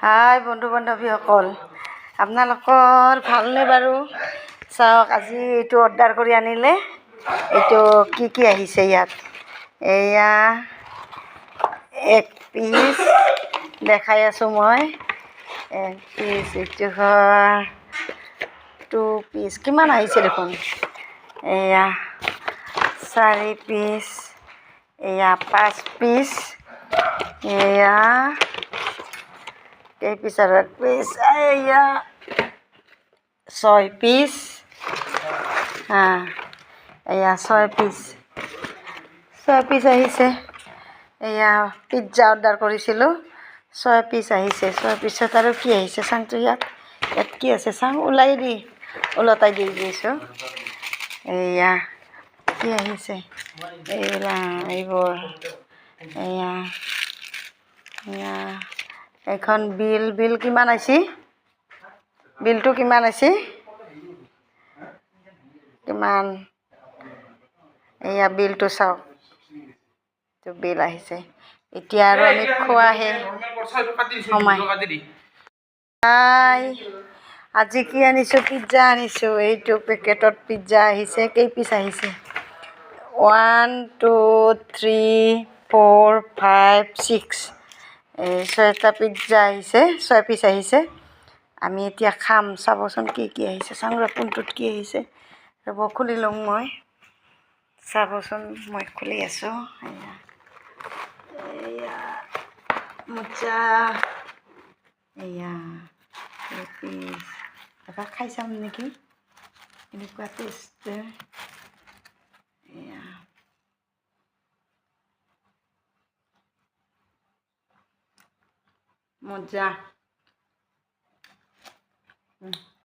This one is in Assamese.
হাই বন্ধু বান্ধৱীসকল, আপোনালোকৰ ভালনে বাৰু? চাওক, আজি এইটো অৰ্ডাৰ কৰি আনিলে। এইটো কি আহিছে ইয়াত? এয়া 1 পিচ দেখাই আছোঁ মই। 1 পিচ, এইটো 2 পিচ, কিমান আহিছে দেখোন। এয়া 4 পিচ, এয়া 5 পিচ, এয়া কেই পিচ আৰু 1 পিচ, এয়া 6 পিচ, এয়া 6 পিচ, 6 পিচ আহিছে। এয়া পিজ্জা অৰ্ডাৰ কৰিছিলোঁ, 6 পিচ আহিছে। 6 পিছত আৰু কি আহিছে চাংটো, ইয়াত কি আছে চাং, ওলটাই দি দিছোঁ। এয়া কি আহিছে, এইবোৰ এয়া এইখন বিল কিমান আহিছে, বিলটো কিমান আহিছে, কিমান, এয়া বিলটো চাওক, এইটো বিল আহিছে। এতিয়া আৰু আমি খোৱাহে সময়। আজি কি আনিছোঁ, পিজ্জা আনিছোঁ। এইটো পেকেটত পিজ্জা আহিছে। কেই পিচ আহিছে? 1 2 3 4 5 6, এই 6টা পিজ্জা আহিছে, 6 পিচ আহিছে। আমি এতিয়া খাম। চাবচোন কি আহিছে, চাওঁ ৰ কোনটোত কি আহিছে। ৰ'ব খুলি লওঁ মই, চাবচোন। মই খুলি আছোঁ। এয়া মজা, এয়া পিচ এবাৰ খাই চাম নেকি, এনেকুৱা টেষ্ট। এয়া মজা।